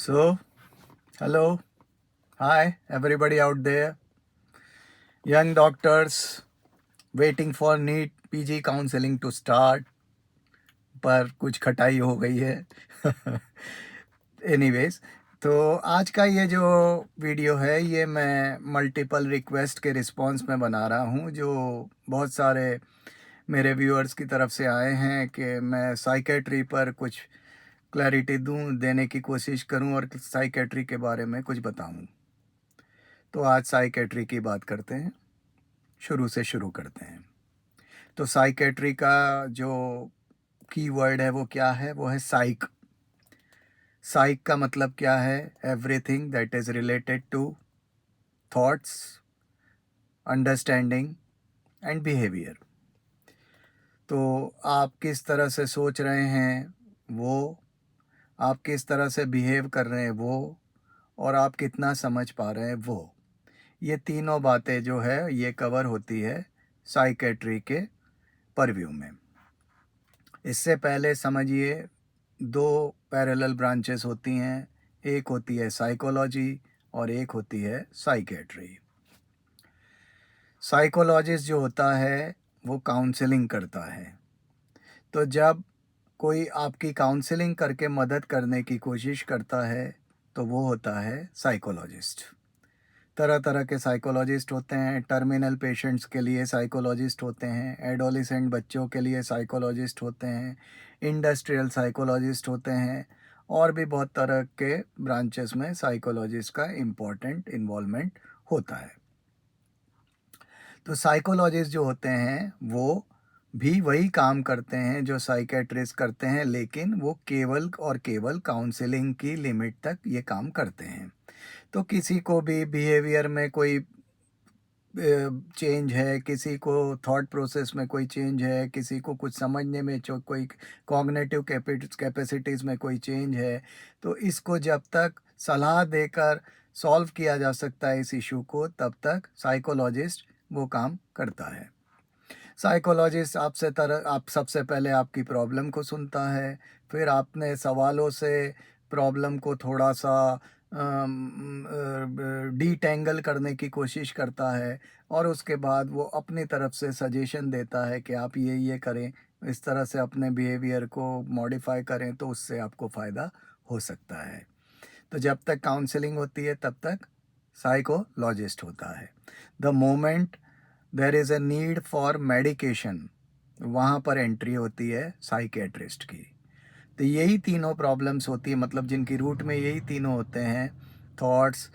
So, hello, hi, everybody out there. Young doctors waiting for NEET PG counseling to start, पर कुछ खटाई हो गई है. एनीवेज, तो आज का ये जो वीडियो है ये मैं मल्टीपल रिक्वेस्ट के रिस्पांस में बना रहा हूँ, जो बहुत सारे मेरे व्यूअर्स की तरफ से आए हैं कि मैं साइकेट्री पर कुछ क्लैरिटी दूँ, देने की कोशिश करूँ और साइकेट्री के बारे में कुछ बताऊँ. तो आज साइकेट्री की बात करते हैं, शुरू से शुरू करते हैं. तो साइकेट्री का जो कीवर्ड है वो क्या है? वो है साइक. साइक का मतलब क्या है? Everything that is related to thoughts, understanding and behaviour. तो आप किस तरह से सोच रहे हैं वो, आप किस तरह से बिहेव कर रहे हैं वो, और आप कितना समझ पा रहे हैं वो, ये तीनों बातें जो है ये कवर होती है साइकेट्री के परव्यू में. इससे पहले समझिए, दो पैरेलल ब्रांचेस होती हैं. एक होती है साइकोलॉजी और एक होती है साइकेट्री. साइकोलॉजिस्ट जो होता है वो काउंसलिंग करता है. तो जब कोई आपकी काउंसलिंग करके मदद करने की कोशिश करता है तो वो होता है साइकोलॉजिस्ट. तरह तरह के साइकोलॉजिस्ट होते हैं. टर्मिनल पेशेंट्स के लिए साइकोलॉजिस्ट होते हैं, एडोलिसेंट बच्चों के लिए साइकोलॉजिस्ट होते हैं, इंडस्ट्रियल साइकोलॉजिस्ट होते हैं, और भी बहुत तरह के ब्रांचेस में साइकोलॉजिस्ट का इम्पोर्टेंट इन्वॉल्वमेंट होता है. तो साइकोलॉजिस्ट जो होते हैं वो भी वही काम करते हैं जो साइकेट्रिस्ट करते हैं, लेकिन वो केवल और केवल काउंसलिंग की लिमिट तक ये काम करते हैं. तो किसी को भी बिहेवियर में कोई चेंज है, किसी को थॉट प्रोसेस में कोई चेंज है, किसी को कुछ समझने में जो कोई कॉग्निटिव कैपेसिटीज़ में कोई चेंज है, तो इसको जब तक सलाह देकर सॉल्व किया जा सकता है इस इशू को, तब तक साइकोलॉजिस्ट वो काम करता है. साइकोलॉजिस्ट आप सबसे पहले आपकी प्रॉब्लम को सुनता है, फिर आपने सवालों से प्रॉब्लम को थोड़ा सा डीटेंगल करने की कोशिश करता है, और उसके बाद वो अपनी तरफ से सजेशन देता है कि आप ये करें, इस तरह से अपने बिहेवियर को मॉडिफाई करें तो उससे आपको फ़ायदा हो सकता है. तो जब तक काउंसलिंग होती है तब तक साइकोलॉजिस्ट होता है. The moment there is a need for medication, वहाँ पर एंट्री होती है साइकेट्रिस्ट की. तो यही तीनों प्रॉब्लम्स होती है, मतलब जिनकी रूट में यही तीनों होते हैं, थॉट्स,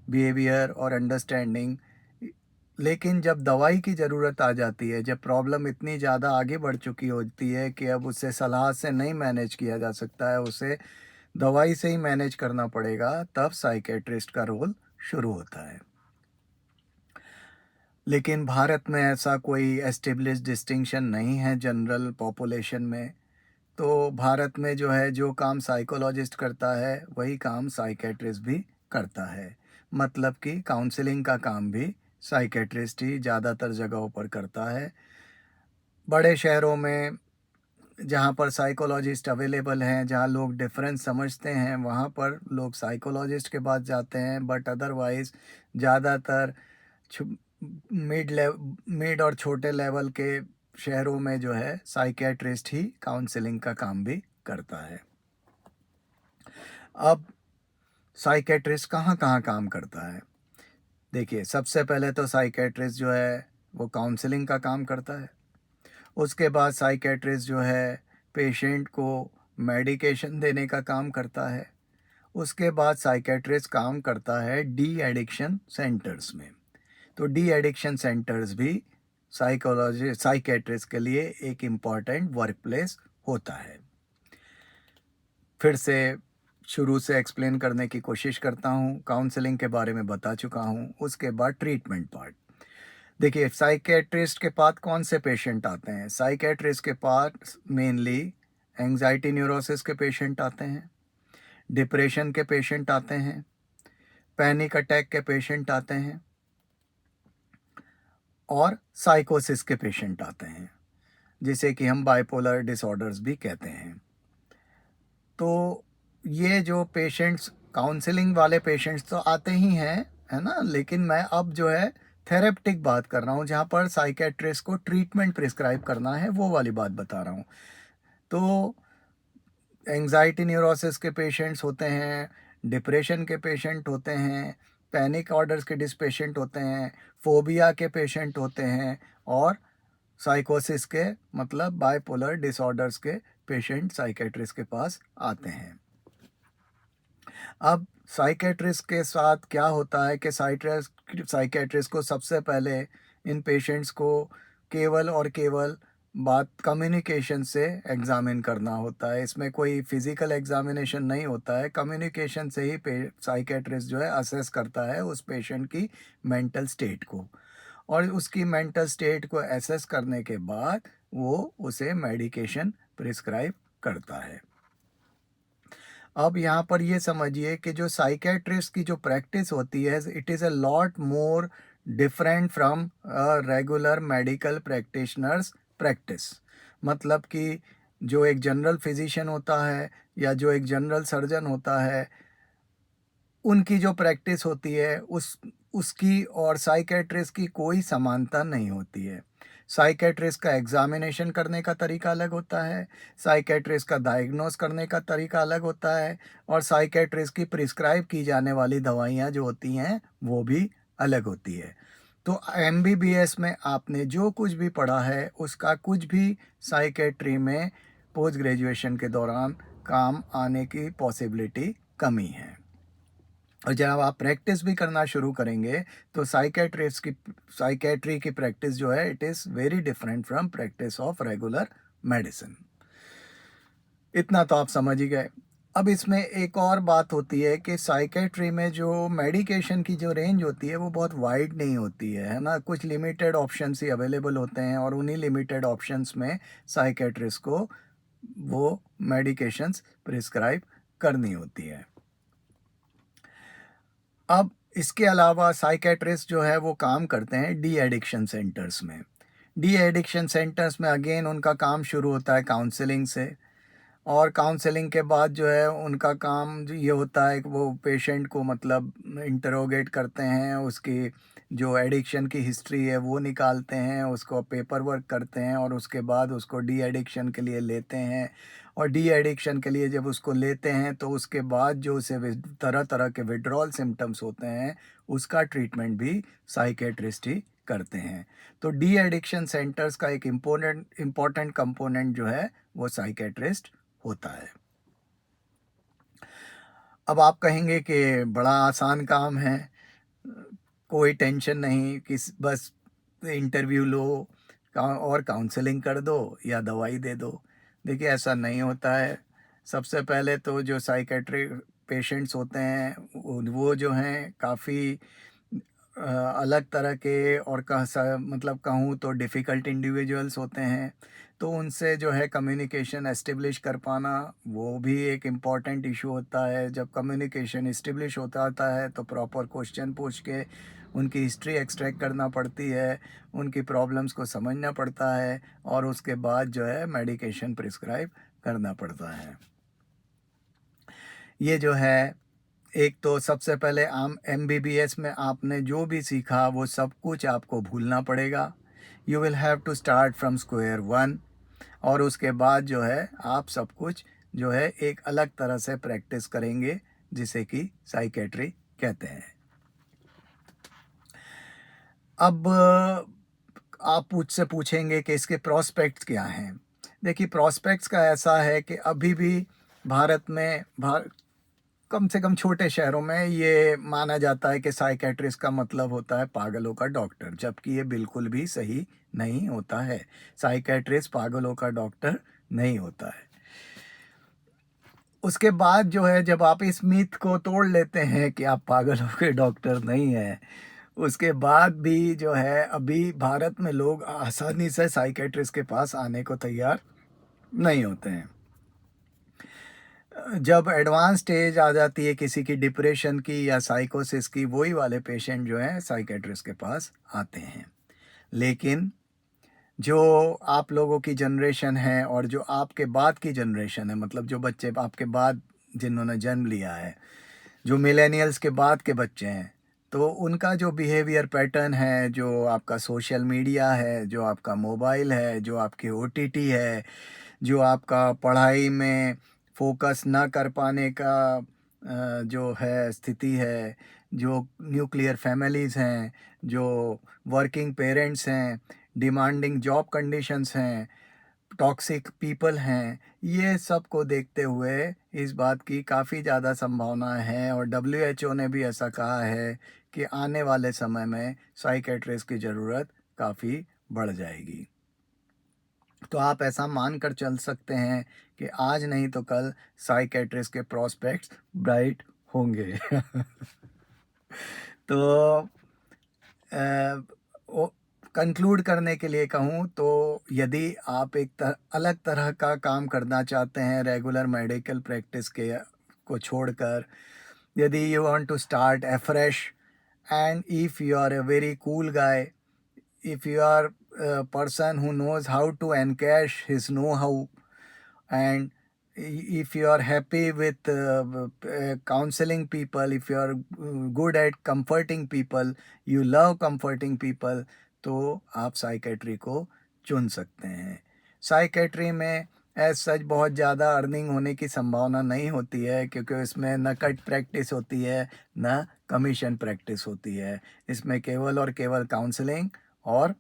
बिहेवियर और अंडरस्टैंडिंग. लेकिन जब दवाई की ज़रूरत आ जाती है, जब प्रॉब्लम इतनी ज़्यादा आगे बढ़ चुकी होती है कि अब उसे सलाह से नहीं मैनेज किया जा सकता है, उसे दवाई से ही मैनेज करना पड़ेगा, तब साइकेट्रिस्ट का रोल शुरू होता है. लेकिन भारत में ऐसा कोई एस्टेब्लिश डिस्टिंक्शन नहीं है जनरल पॉपुलेशन में. तो भारत में जो है, जो काम साइकोलॉजिस्ट करता है वही काम साइकेट्रिस्ट भी करता है. मतलब कि काउंसलिंग का काम भी साइकेट्रिस्ट ही ज़्यादातर जगहों पर करता है. बड़े शहरों में जहाँ पर साइकोलॉजिस्ट अवेलेबल हैं, जहाँ लोग डिफरेंस समझते हैं, वहाँ पर लोग साइकोलॉजिस्ट के पास जाते हैं. बट अदरवाइज़ ज़्यादातर मिड और छोटे लेवल के शहरों में जो है साइकेट्रिस्ट ही काउंसलिंग का काम भी करता है. अब साइकेट्रिस्ट कहाँ कहाँ काम करता है? देखिए, सबसे पहले तो साइकेट्रिस्ट जो है वो काउंसलिंग का काम करता है. उसके बाद साइकेट्रिस्ट जो है पेशेंट को मेडिकेशन देने का काम करता है. उसके बाद साइकेट्रिस्ट काम करता है डी एडिक्शन सेंटर्स में. तो डी एडिक्शन सेंटर्स भी साइकेट्रिस्ट के लिए एक इम्पॉर्टेंट वर्क प्लेस होता है. फिर से शुरू से एक्सप्लेन करने की कोशिश करता हूँ. काउंसलिंग के बारे में बता चुका हूँ. उसके बाद ट्रीटमेंट पार्ट. देखिए, साइकेट्रिस्ट के पास कौन से पेशेंट आते हैं? साइकेट्रिस्ट के पास मेनली एंजाइटी न्यूरोसिस के पेशेंट आते हैं, डिप्रेशन के पेशेंट आते हैं, पैनिक अटैक के पेशेंट आते हैं, और साइकोसिस के पेशेंट आते हैं, जिसे कि हम बाइपोलर डिसऑर्डर्स भी कहते हैं. तो ये जो पेशेंट्स काउंसलिंग वाले पेशेंट्स तो आते ही हैं, है ना, लेकिन मैं अब जो है थेरेप्टिक बात कर रहा हूँ, जहाँ पर साइकेट्रिस्ट को ट्रीटमेंट प्रिस्क्राइब करना है, वो वाली बात बता रहा हूँ। तो एंजाइटी न्यूरोसिस के पेशेंट्स होते हैं, डिप्रेशन के पेशेंट होते हैं, पैनिक ऑर्डर्स के पेशेंट होते हैं, फोबिया के पेशेंट होते हैं, और साइकोसिस के मतलब बाइपोलर डिसऑर्डर्स के पेशेंट साइकेट्रिस्ट के पास आते हैं। अब साइकेट्रिस्ट के साथ क्या होता है कि साइकेट्रिस्ट को सबसे पहले इन पेशेंट्स को केवल और केवल बात कम्युनिकेशन से एग्जामिन करना होता है। इसमें कोई फिजिकल एग्जामिनेशन नहीं होता है, कम्युनिकेशन से ही साइकेट्रिस्ट जो है असेस करता है उस पेशेंट की मेंटल स्टेट को, और उसकी मेंटल स्टेट को एसेस करने के बाद वो उसे मेडिकेशन प्रिस्क्राइब करता है। अब यहाँ पर ये समझिए कि जो साइकेट्रिस्ट की जो प्रैक्टिस होती है, it is a lot more different from regular medical practitioners practice. मतलब कि जो एक जनरल फिजिशियन होता है या जो एक जनरल सर्जन होता है, उनकी जो प्रैक्टिस होती है उसकी और साइकेट्रिस्ट की कोई समानता नहीं होती है। साइकेट्रिस्ट का एग्जामिनेशन करने का तरीका अलग होता है, साइकेट्रिस्ट का डायग्नोस करने का तरीका अलग होता है, और साइकेट्रिस्ट की प्रिस्क्राइब की जाने वाली दवाइयाँ जो होती हैं वो भी अलग होती है। तो MBBS में आपने जो कुछ भी पढ़ा है उसका कुछ भी साइकेट्री में पोस्ट ग्रेजुएशन के दौरान काम आने की पॉसिबिलिटी कमी है। और जब आप प्रैक्टिस भी करना शुरू करेंगे तो साइकेट्री की प्रैक्टिस जो है, it is very different from practice of regular medicine. इतना तो आप समझ ही गए। अब इसमें एक और बात होती है कि साइकेट्री में जो मेडिकेशन की जो रेंज होती है वो बहुत वाइड नहीं होती है ना, कुछ लिमिटेड ऑप्शंस ही अवेलेबल होते हैं, और उन्हीं लिमिटेड ऑप्शंस में साइकेट्रिस्ट को वो मेडिकेशंस प्रिस्क्राइब करनी होती है। अब इसके अलावा साइकेट्रिस्ट जो है वो काम करते हैं डी एडिक्शन सेंटर्स में। डी एडिक्शन सेंटर्स में अगेन उनका काम शुरू होता है काउंसलिंग से, और काउंसलिंग के बाद जो है उनका काम जो ये होता है कि वो पेशेंट को मतलब इंटरोगेट करते हैं, उसकी जो एडिक्शन की हिस्ट्री है वो निकालते हैं, उसको पेपर वर्क करते हैं, और उसके बाद उसको डी एडिक्शन के लिए लेते हैं। और डी एडिक्शन के लिए जब उसको लेते हैं तो उसके बाद जो उसे तरह तरह के विड्रॉल सिम्टम्स होते हैं उसका ट्रीटमेंट भी साइकेट्रिस्ट ही करते हैं। तो डी एडिक्शन सेंटर्स का एक इम्पोर्टेंट कंपोनेंट जो है वो साइकेट्रिस्ट होता है। अब आप कहेंगे कि बड़ा आसान काम है, कोई टेंशन नहीं, किस बस इंटरव्यू लो और काउंसलिंग कर दो या दवाई दे दो। देखिए ऐसा नहीं होता है। सबसे पहले तो जो साइकेट्रिक पेशेंट्स होते हैं वो जो हैं काफ़ी अलग तरह के, और मतलब कहूँ तो डिफ़िकल्ट इंडिविजुअल्स होते हैं। तो उनसे जो है कम्युनिकेशन एस्टेब्लिश कर पाना वो भी एक इम्पॉर्टेंट इशू होता है। जब कम्युनिकेशन एस्टेब्लिश होता है तो प्रॉपर क्वेश्चन पूछ के उनकी हिस्ट्री एक्सट्रैक्ट करना पड़ती है, उनकी प्रॉब्लम्स को समझना पड़ता है, और उसके बाद जो है मेडिकेशन प्रिस्क्राइब करना पड़ता है। ये जो है, एक तो सबसे पहले MBBS में आपने जो भी सीखा वो सब कुछ आपको भूलना पड़ेगा। You will have to start from square one, और उसके बाद जो है आप सब कुछ जो है एक अलग तरह से प्रैक्टिस करेंगे, जिसे कि साइकेट्री कहते हैं। अब आप मुझसे पूछेंगे कि इसके प्रॉस्पेक्ट्स क्या हैं। देखिए प्रॉस्पेक्ट्स का ऐसा है कि अभी भी भारत में कम से कम छोटे शहरों में ये माना जाता है कि साइकेट्रिस्ट का मतलब होता है पागलों का डॉक्टर, जबकि ये बिल्कुल भी सही नहीं होता है। साइकेट्रिस्ट पागलों का डॉक्टर नहीं होता है। उसके बाद जो है, जब आप इस मिथ को तोड़ लेते हैं कि आप पागलों के डॉक्टर नहीं हैं, उसके बाद भी जो है अभी भारत में लोग आसानी से साइकेट्रिस्ट के पास आने को तैयार नहीं होते हैं। जब एडवांस स्टेज आ जाती है किसी की डिप्रेशन की या साइकोसिस की, वही वाले पेशेंट जो हैं साइकेट्रिस्ट के पास आते हैं। लेकिन जो आप लोगों की जनरेशन है और जो आपके बाद की जनरेशन है, मतलब जो बच्चे आपके बाद जिन्होंने जन्म लिया है, जो मिलेनियल्स के बाद के बच्चे हैं, तो उनका जो बिहेवियर पैटर्न है, जो आपका सोशल मीडिया है, जो आपका मोबाइल है, जो आपकी ओटीटी है, जो आपका पढ़ाई में फोकस ना कर पाने का जो है स्थिति है, जो न्यूक्लियर फैमिलीज़ हैं, जो वर्किंग पेरेंट्स हैं, डिमांडिंग जॉब कंडीशंस हैं, टॉक्सिक पीपल हैं, ये सब को देखते हुए इस बात की काफ़ी ज़्यादा संभावना है और WHO ने भी ऐसा कहा है कि आने वाले समय में साइकेट्रिस्ट की ज़रूरत काफ़ी बढ़ जाएगी। तो आप ऐसा मान कर चल सकते हैं कि आज नहीं तो कल साइकेट्रिस्ट के प्रॉस्पेक्ट्स ब्राइट होंगे। तो कंक्लूड करने के लिए कहूँ तो यदि आप अलग तरह का काम करना चाहते हैं रेगुलर मेडिकल प्रैक्टिस के को छोड़कर, यदि you want to start afresh and if you are a very cool guy, if you are a person who knows how to encash his know-how, and if you are happy with counseling people, if you are good at comforting people, you love comforting people, तो आप psychiatry को चुन सकते हैं। Psychiatry में as such बहुत ज़्यादा earning होने की संभावना नहीं होती है, क्योंकि इसमें न कट प्रैक्टिस होती है न कमीशन प्रैक्टिस होती है। इसमें केवल और केवल काउंसलिंग और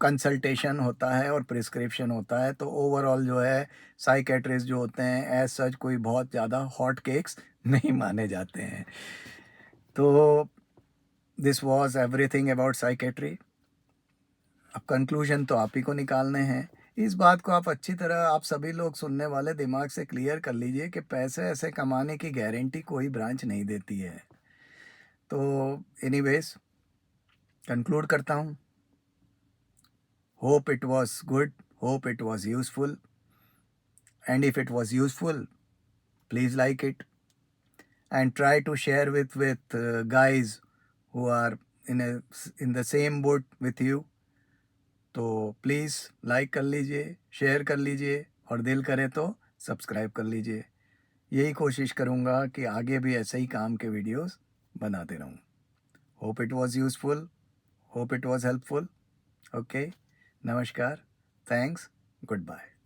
कंसल्टेशन होता है और प्रिस्क्रिप्शन होता है। तो ओवरऑल जो है साइकेट्रिस्ट जो होते हैं एज सच कोई बहुत ज़्यादा हॉट केक्स नहीं माने जाते हैं। तो this was everything about psychiatry. अब कंक्लूजन तो आप ही को निकालने हैं। इस बात को आप अच्छी तरह आप सभी लोग सुनने वाले दिमाग से क्लियर कर लीजिए कि पैसे ऐसे कमाने की गारंटी कोई ब्रांच नहीं देती है। तो एनीवेज कंक्लूड करता हूँ। Hope it was good, hope it was useful, and if it was useful, please like it and try to share with guys who are in the same boat with you. तो please like कर लीजिए, share कर लीजिए और दिल करे तो subscribe कर लीजिए। यही कोशिश करूँगा कि आगे भी ऐसे ही काम के वीडियोस बनाते रहूँ। Hope it was useful, hope it was helpful. Okay, नमस्कार, थैंक्स, गुड बाय।